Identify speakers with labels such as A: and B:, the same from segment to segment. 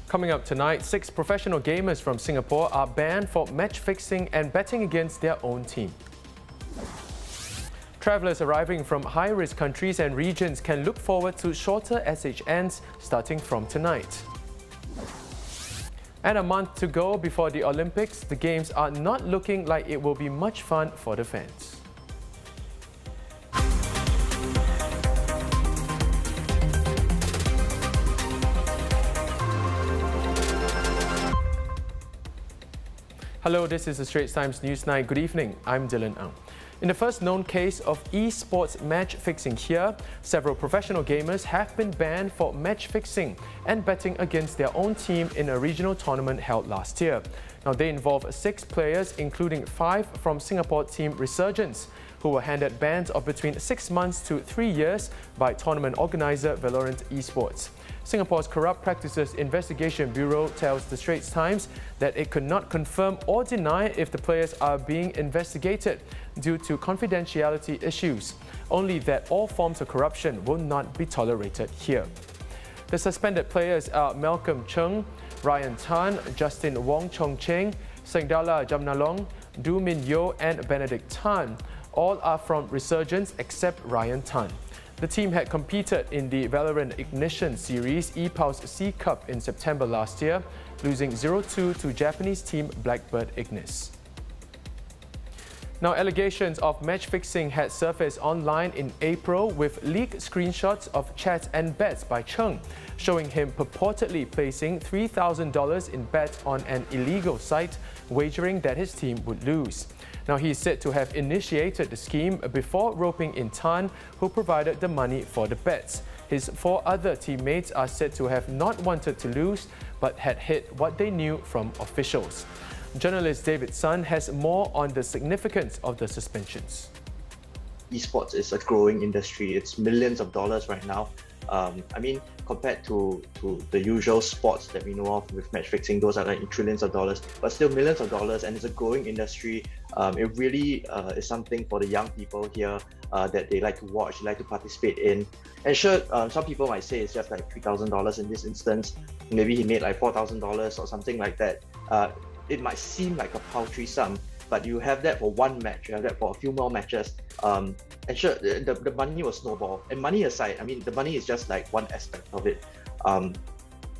A: Coming up tonight, 6 professional gamers from Singapore are banned for match fixing and betting against their own team. Travellers arriving from high-risk countries and regions can look forward to shorter SHNs starting from tonight. And a month to go before the Olympics, the Games are not looking like it will be much fun for the fans. Hello, this is the Straits Times Newsnight. Good evening, I'm Dylan Ang. In the first known case of esports match fixing here, several professional gamers have been banned for match fixing and betting against their own team in a regional tournament held last year. Now, they involve 6 players, including 5 from Singapore team Resurgence, who were handed bans of between 6 months to 3 years by tournament organizer Valorant Esports. Singapore's Corrupt Practices Investigation Bureau tells the Straits Times that it could not confirm or deny if the players are being investigated due to confidentiality issues, only that all forms of corruption will not be tolerated here. The suspended players are Malcolm Chung, Ryan Tan, Justin Wong Chong Cheng, Sengdala Jamnalong, Du Min Yo and Benedict Tan. All are from Resurgence except Ryan Tan. The team had competed in the Valorant Ignition Series ePulse C Cup in September last year, losing 0-2 to Japanese team Blackbird Ignis. Now, allegations of match fixing had surfaced online in April with leaked screenshots of chats and bets by Chung, showing him purportedly placing $3,000 in bets on an illegal site, wagering that his team would lose. Now, he is said to have initiated the scheme before roping in Tan, who provided the money for the bets. His 4 other teammates are said to have not wanted to lose, but had hid what they knew from officials. Journalist David Sun has more on the significance of the suspensions.
B: Esports is a growing industry. It's millions of dollars right now. Compared to the usual sports that we know of with match fixing, those are like trillions of dollars, but still millions of dollars, and it's a growing industry. It really is something for the young people here that they like to watch, they like to participate in. And sure, some people might say it's just like $3,000 in this instance. Maybe he made like $4,000 or something like that. It might seem like a paltry sum, but you have that for one match, you have that for a few more matches. And sure, the money will snowball. And money aside, the money is just like one aspect of it. When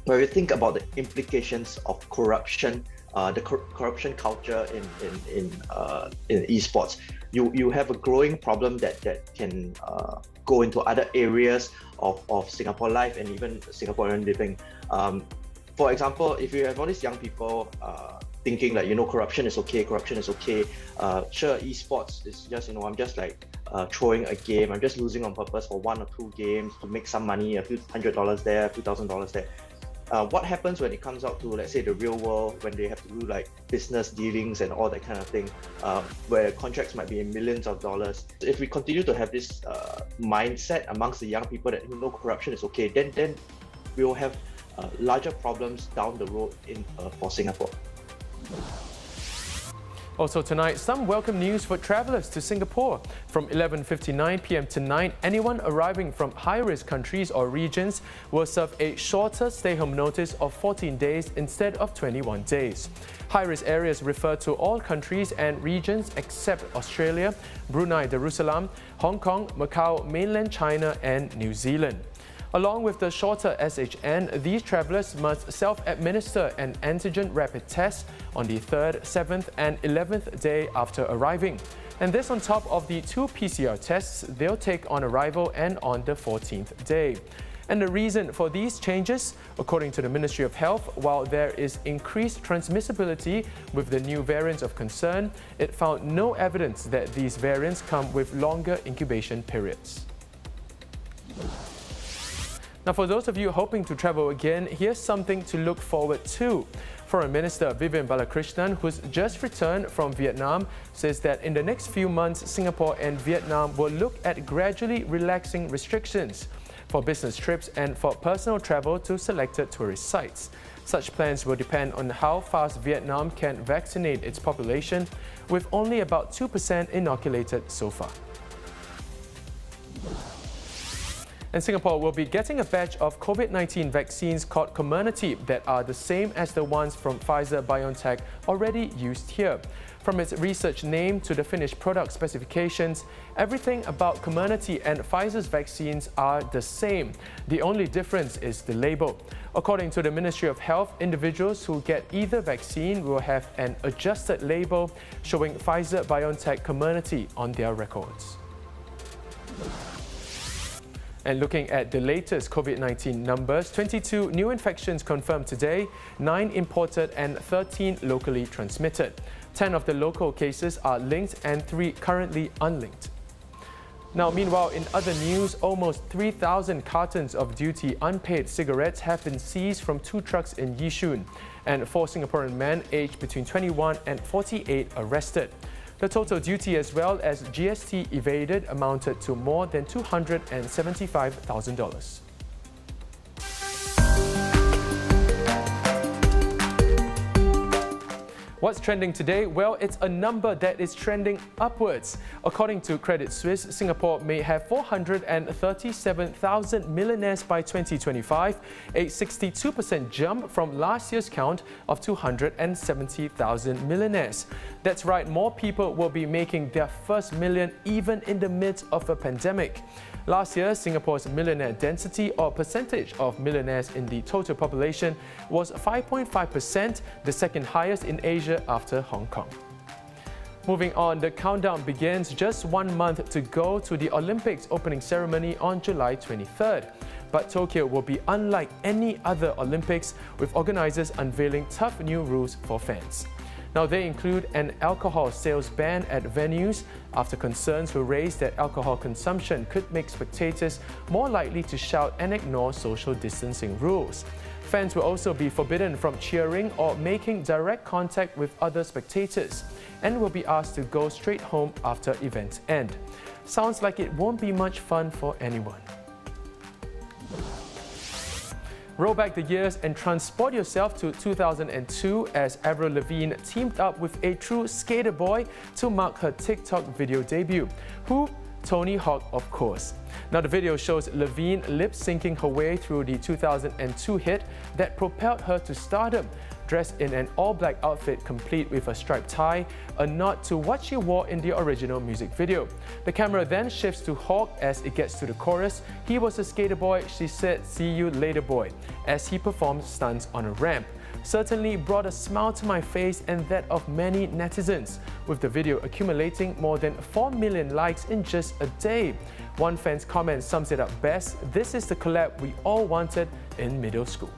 B: you think about the implications of corruption, the corruption culture in esports, you have a growing problem that can go into other areas of Singapore life and even Singaporean living. For example, if you have all these young people thinking like, corruption is okay, sure, esports is just, I'm just like throwing a game, I'm just losing on purpose for 1 or 2 games to make some money, a few $100 there, a few $1,000 there. What happens when it comes out to, let's say, the real world, when they have to do like business dealings and all that kind of thing, where contracts might be in millions of dollars? If we continue to have this mindset amongst the young people that corruption is okay, then we will have larger problems down the road for Singapore.
A: Also tonight, some welcome news for travellers to Singapore. From 11:59 p.m. tonight, anyone arriving from high-risk countries or regions will serve a shorter stay-home notice of 14 days instead of 21 days. High-risk areas refer to all countries and regions except Australia, Brunei Darussalam, Hong Kong, Macau, mainland China and New Zealand. Along with the shorter SHN, these travellers must self-administer an antigen rapid test on the 3rd, 7th and 11th day after arriving. And this on top of the 2 PCR tests they'll take on arrival and on the 14th day. And the reason for these changes, according to the Ministry of Health, while there is increased transmissibility with the new variants of concern, it found no evidence that these variants come with longer incubation periods. Now, for those of you hoping to travel again, here's something to look forward to. Foreign Minister Vivian Balakrishnan, who's just returned from Vietnam, says that in the next few months, Singapore and Vietnam will look at gradually relaxing restrictions for business trips and for personal travel to selected tourist sites. Such plans will depend on how fast Vietnam can vaccinate its population, with only about 2% inoculated so far. And Singapore will be getting a batch of COVID-19 vaccines called Comirnaty that are the same as the ones from Pfizer-BioNTech already used here. From its research name to the finished product specifications, everything about Comirnaty and Pfizer's vaccines are the same. The only difference is the label. According to the Ministry of Health, individuals who get either vaccine will have an adjusted label showing Pfizer-BioNTech Comirnaty on their records. And looking at the latest COVID-19 numbers, 22 new infections confirmed today, 9 imported and 13 locally transmitted. 10 of the local cases are linked and 3 currently unlinked. Now, meanwhile, in other news, almost 3,000 cartons of duty unpaid cigarettes have been seized from 2 trucks in Yishun, and 4 Singaporean men aged between 21 and 48 arrested. The total duty as well as GST evaded amounted to more than $275,000. What's trending today? Well, it's a number that is trending upwards. According to Credit Suisse, Singapore may have 437,000 millionaires by 2025, a 62% jump from last year's count of 270,000 millionaires. That's right, more people will be making their first million even in the midst of a pandemic. Last year, Singapore's millionaire density or percentage of millionaires in the total population was 5.5%, the second highest in Asia after Hong Kong. Moving on, the countdown begins just 1 month to go to the Olympics opening ceremony on July 23rd. But Tokyo will be unlike any other Olympics, with organizers unveiling tough new rules for fans. Now, they include an alcohol sales ban at venues after concerns were raised that alcohol consumption could make spectators more likely to shout and ignore social distancing rules. Fans will also be forbidden from cheering or making direct contact with other spectators and will be asked to go straight home after events end. Sounds like it won't be much fun for anyone. Roll back the years and transport yourself to 2002 as Avril Lavigne teamed up with a true skater boy to mark her TikTok video debut. Who? Tony Hawk, of course. Now, the video shows Lavigne lip-syncing her way through the 2002 hit that propelled her to stardom, dressed in an all-black outfit complete with a striped tie, a nod to what she wore in the original music video. The camera then shifts to Hawk as it gets to the chorus. He was a skater boy, she said, "See you later, boy," as he performed stunts on a ramp. Certainly brought a smile to my face and that of many netizens, with the video accumulating more than 4 million likes in just a day. One fan's comment sums it up best: "This is the collab we all wanted in middle school."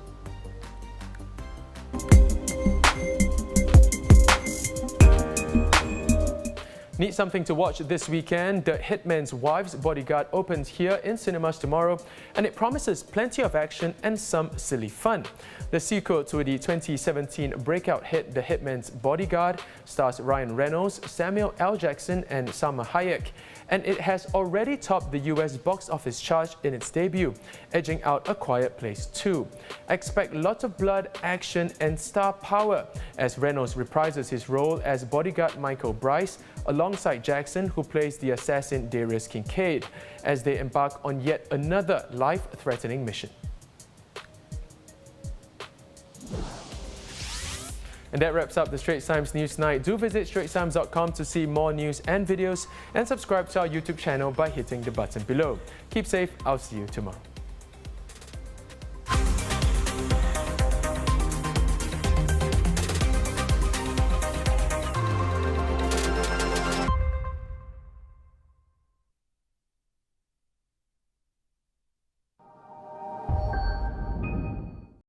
A: Need something to watch this weekend? The Hitman's Bodyguard opens here in cinemas tomorrow, and it promises plenty of action and some silly fun. The sequel to the 2017 breakout hit The Hitman's Bodyguard stars Ryan Reynolds, Samuel L. Jackson and Salma Hayek, and it has already topped the US box office chart in its debut, edging out A Quiet Place 2. Expect lots of blood, action and star power as Reynolds reprises his role as bodyguard Michael Bryce alongside Jackson, who plays the assassin Darius Kincaid, as they embark on yet another life-threatening mission. And that wraps up the Straits Times Newsnight. Do visit straitstimes.com to see more news and videos, and subscribe to our YouTube channel by hitting the button below. Keep safe, I'll see you tomorrow.